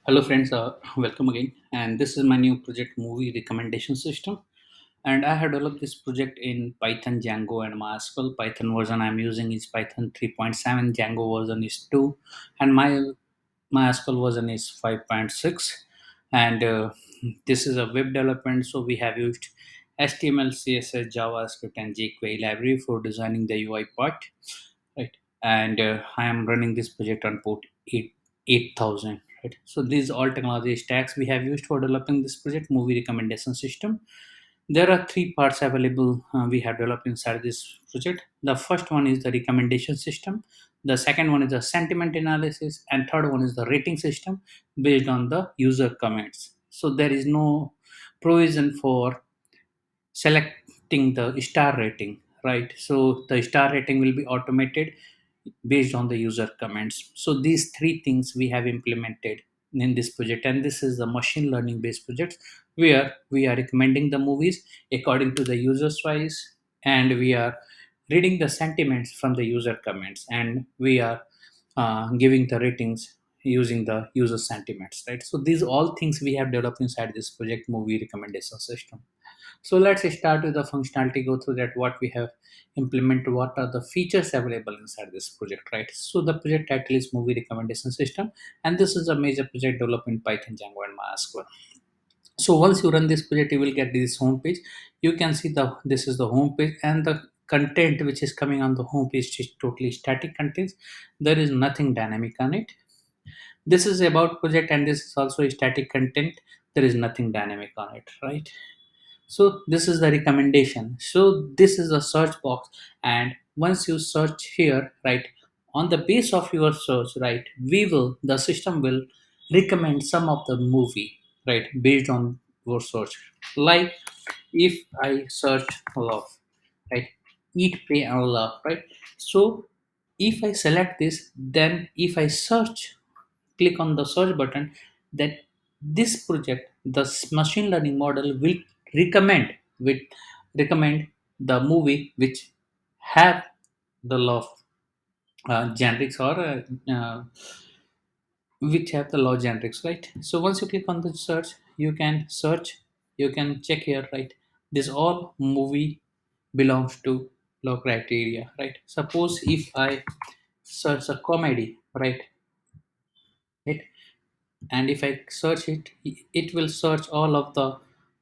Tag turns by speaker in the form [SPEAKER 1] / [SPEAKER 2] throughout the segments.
[SPEAKER 1] Hello, friends. Welcome again. And this is my new project, movie recommendation system. And I have developed this project in Python, Django, and MySQL. Python version I'm using is Python 3.7. Django version is 2, and my MySQL version is 5.6. And this is a web development, so we have used HTML, CSS, JavaScript, and jQuery library for designing the UI part, right? And I am running this project on port 8000, right? So these all technology stacks we have used for developing this project, movie recommendation system. There are three parts available we have developed inside this project. The first one is the recommendation system, the second one is the sentiment analysis, and third one is the rating system based on the user comments. So there is no provision for selecting the star rating, right? So the star rating will be automated based on the user comments. So these three things we have implemented in this project, and this is the machine learning based project where we are recommending the movies according to the user's choice, and we are reading the sentiments from the user comments, and we are giving the ratings using the user sentiments, right? So these all things we have developed inside this project, movie recommendation system. So let's start with the functionality, go through that, what we have implemented, what are the features available inside this project, right? So the project title is Movie Recommendation System, and this is a major project developed in Python, Django, and MySQL. So once you run this project, you will get this home page. You can see this is the home page, and the content which is coming on the home page is totally static contents. There is nothing dynamic on it. This is about project, and this is also a static content. There is nothing dynamic on it, right? So this is the recommendation. So this is a search box, and once you search here, right, on the base of your search, right, the system will recommend some of the movie, right, based on your search. Like if I search love, right, eat, pray, and love, right. So if I select this, then if I search, click on the search button, then this project, the machine learning model will recommend will recommend the movie which have the love generics, or which have the law generics, right? So once you click on the search, you can check here, right? This all movie belongs to law criteria, right? Suppose if I search a comedy, right, and if I search it, it will search all of the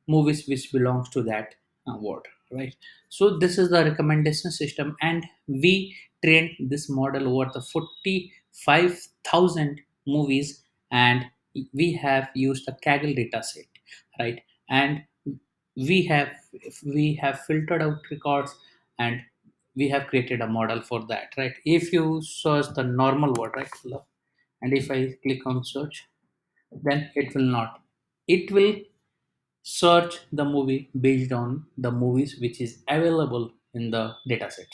[SPEAKER 1] movies which belongs to that word, right? So this is the recommendation system, and we trained this model over the 45,000 movies, and we have used a Kaggle data set, right? And we have we have filtered out records, and we have created a model for that, right? If you search the normal word, right, love, and if I click on search, then it will not. It will search the movie based on the movies which is available in the dataset,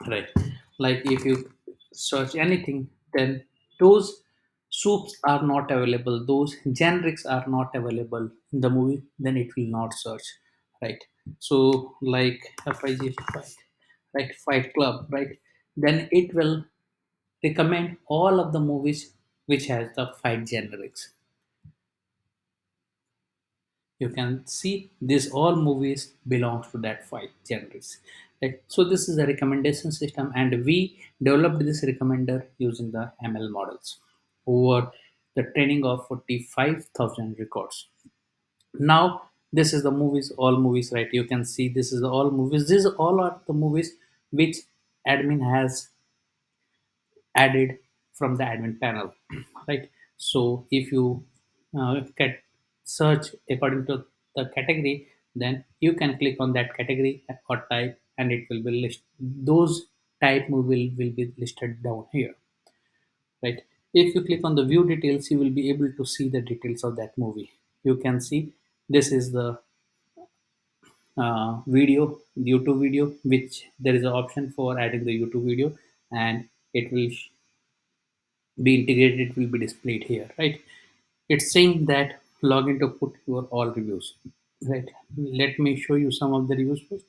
[SPEAKER 1] right? Like if you search anything, then those soups are not available, those generics are not available in the movie, then it will not search, right? So like FIG fight, right, Fight Club, right, then it will recommend all of the movies which has the fight generics. You can see these all movies belongs to that five genres, right? So this is a recommendation system, and we developed this recommender using the ML models over the training of 45,000 records. Now this is the movies, all movies, right? You can see this is all movies, these all are the movies which admin has added from the admin panel, right? So if you get search according to the category, then you can click on that category or type, and it will be list those type will be listed down here, right? If you click on the view details, you will be able to see the details of that movie. You can see this is the video, YouTube video, which there is an option for adding the YouTube video, and it will be integrated, it will be displayed here, right? It's saying that login to put your all reviews, right? Let me show you some of the reviews first,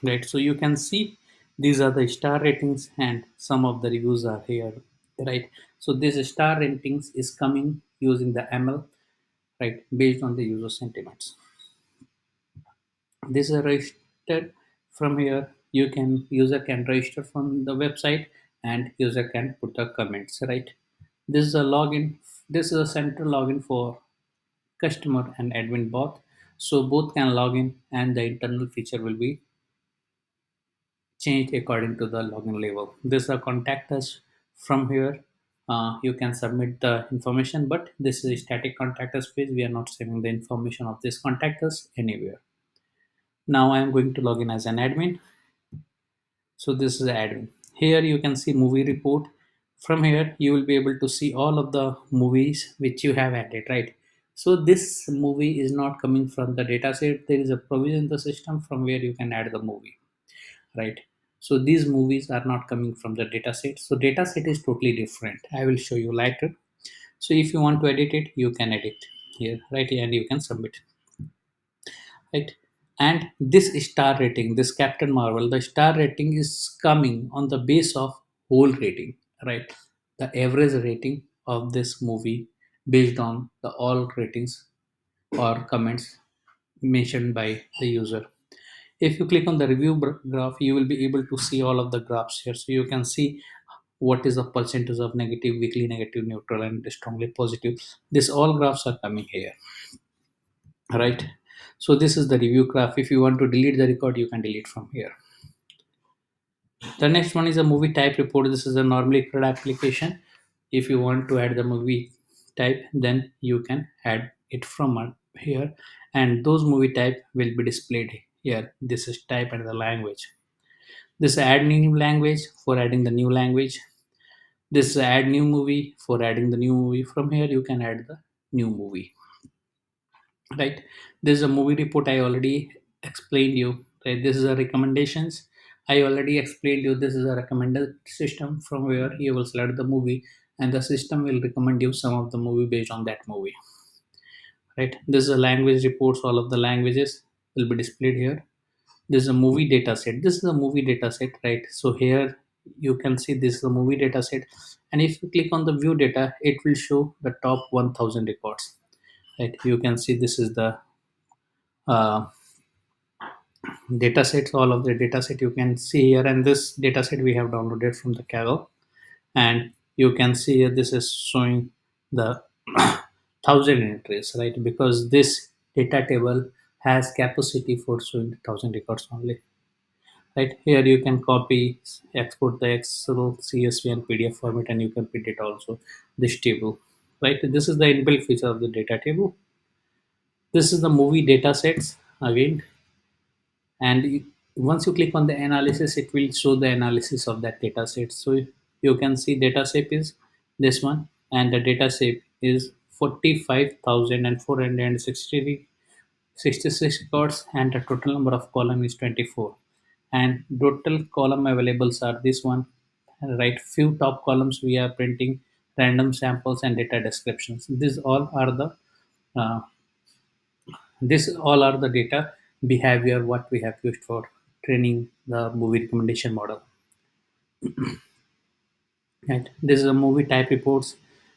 [SPEAKER 1] right? So you can see these are the star ratings, and some of the reviews are here. right? So this star ratings is coming using the ML, right, based on the user sentiments. This is registered from here. You can user can register from the website and user can put the comments, right? This is a login. This is a central login for customer and admin both. So both can log in and the internal feature will be changed according to the login level. This is a contact us from here. You can submit the information, but this is a static contact us page. We are not saving the information of this contact us anywhere. Now I am going to log in as an admin. So this is the admin. Here you can see movie report. From here you will be able to see all of the movies which you have added, right? So this movie is not coming from the dataset. There is a provision in the system from where you can add the movie, right? So these movies are not coming from the dataset. So dataset is totally different. I will show you later. So if you want to edit it, you can edit here, right? And you can submit, right? And this star rating, this Captain Marvel, the star rating is coming on the base of whole rating, right? The average rating of this movie based on the all ratings or comments mentioned by the user. If you click on the review graph, you will be able to see all of the graphs here. So you can see what is the percentage of negative, weakly negative, neutral, and strongly positive. This all graphs are coming here, right? So this is the review graph. If you want to delete the record, you can delete from here. The next one is a movie type report. This is a normally created application. If you want to add the movie type, then you can add it from here, and those movie type will be displayed here. This is type and the language. This is add new language for adding the new language. This is add new movie for adding the new movie. From here you can add the new movie, right? This is a movie report. I already explained you, right? This is a recommendations. I already explained you this is a recommended system from where you will select the movie and the system will recommend you some of the movie based on that movie, right? This is a language reports. All of the languages will be displayed here. This is a movie data set. This is a movie data set, right? So here you can see this is a movie data set, and if you click on the view data, it will show the top 1000 records, right? You can see this is the uh, data sets. All of the data set you can see here, and this data set we have downloaded from the Kaggle, and you can see here this is showing the 1000 entries, right? Because this data table has capacity for showing 1000 records only, right? Here you can copy, export the Excel, CSV, and PDF format, and you can print it also this table, right? This is the inbuilt feature of the data table. This is the movie data sets again, and once you click on the analysis, it will show the analysis of that data set. So you can see data set is this one, and the data set is 45,460 66 records, and the total number of column is 24, and total column availables are this one, right? Few top columns we are printing random samples and data descriptions. These all are the uh, this all are the data behavior what we have used for training the movie recommendation model. Right. This is a movie type reports.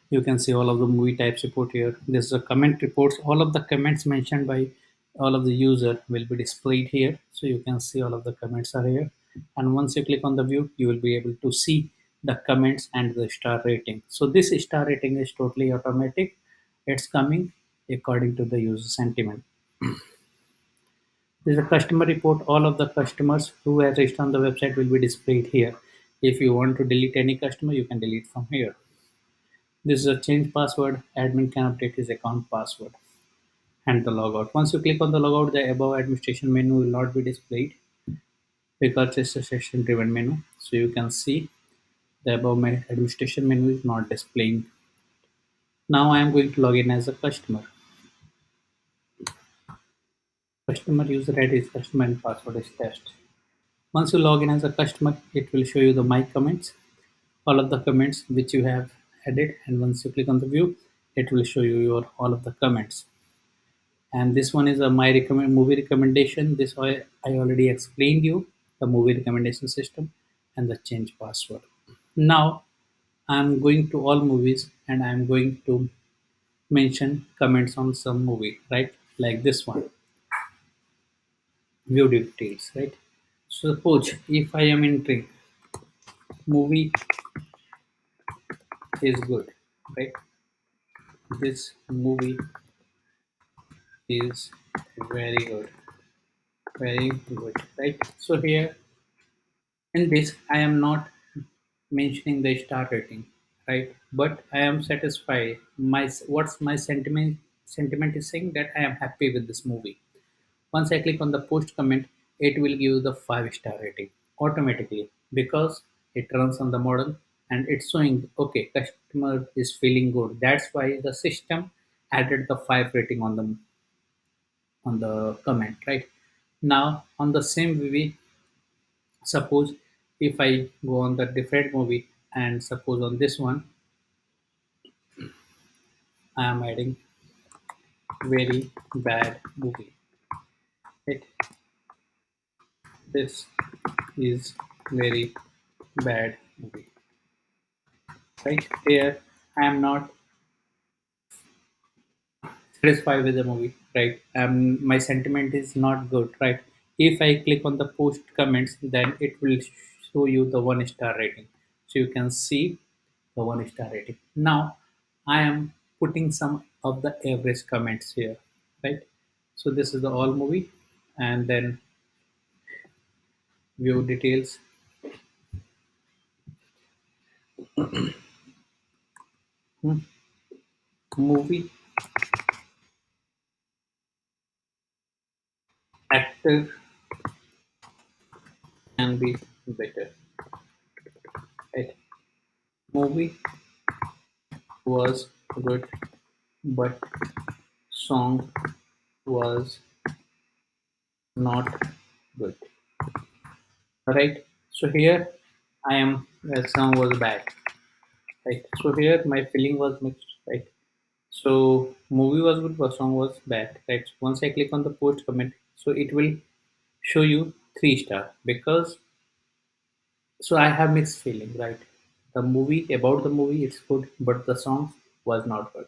[SPEAKER 1] You can see all of the movie types report here. This is a comment reports. All of the comments mentioned by all of the user will be displayed here. So you can see all of the comments are here. And once you click on the view, you will be able to see the comments and the star rating. So this star rating is totally automatic. It's coming according to the user sentiment. This is a customer report. All of the customers who have registered on the website will be displayed here. If you want to delete any customer, you can delete from here. This is a change password. Admin can update his account password and the logout. Once you click on the logout, the above administration menu will not be displayed because it's a session driven menu. So you can see the above administration menu is not displaying. Now I am going to log in as a customer. Customer user ID is customer and password is test. Once you log in as a customer, it will show you the my comments, all of the comments which you have added, and once you click on the view, it will show you your all of the comments. And this one is a my recommend movie recommendation. This I already explained you the movie recommendation system and the change password. Now I'm going to all movies and I'm going to mention comments on some movie, right? Like this one, view details, right? Suppose if I am entering movie is good, right? This movie is very good, very good, right? So here in this, I am not mentioning the star rating, right? But I am satisfied. What's my sentiment is saying that I am happy with this movie. Once I click on the post comment, it will give the 5-star rating automatically because it runs on the model and it's showing okay, customer is feeling good. That's why the system added the 5 rating on the comment, right? Now on the same movie, suppose if I go on the different movie and suppose on this one I am adding very bad movie. Right? This is very bad movie. Right here, I am not satisfied with the movie. Right, my sentiment is not good. Right, if I click on the post comments, then it will show you the 1-star rating. So you can see the 1-star rating. Now, I am putting some of the average comments here. Right, so this is the all movie, and then view details. Hmm, movie actor can be better. Right? Movie was good, but song was not good. Right? So here I am. The song was bad. Right? So here my feeling was mixed. Right? So movie was good, but song was bad. Right? So once I click on the post comment, so it will show you 3-star because so I have mixed feeling. Right? The movie about the movie it's good, but the song was not good.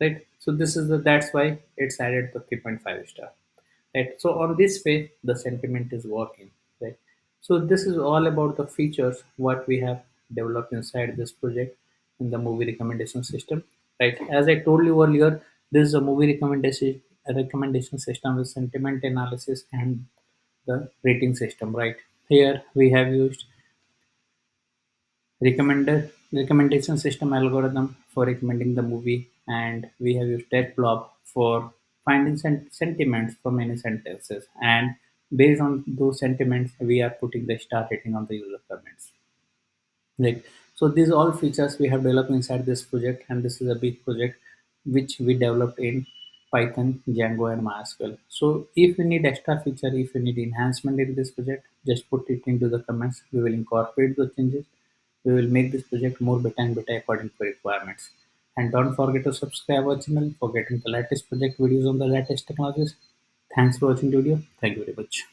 [SPEAKER 1] Right, so this is the that's why it's added the 3.5 star, right? So on this way the sentiment is working, right? So this is all about the features what we have developed inside this project in the movie recommendation system, right? As I told you earlier, this is a movie recommendation system with sentiment analysis and the rating system, right? Here we have used recommendation system algorithm for recommending the movie, and we have used TechBlob for finding sentiments from many sentences, and based on those sentiments we are putting the star rating on the user comments, right? So these all features we have developed inside this project, and this is a big project which we developed in Python, Django, and MySQL. So if you need extra feature, if you need enhancement in this project, just put it into the comments. We will incorporate those changes. We will make this project more better and better according to requirements. And don't forget to subscribe our channel for getting the latest project videos on the latest technologies. Thanks for watching the video. Thank you very much.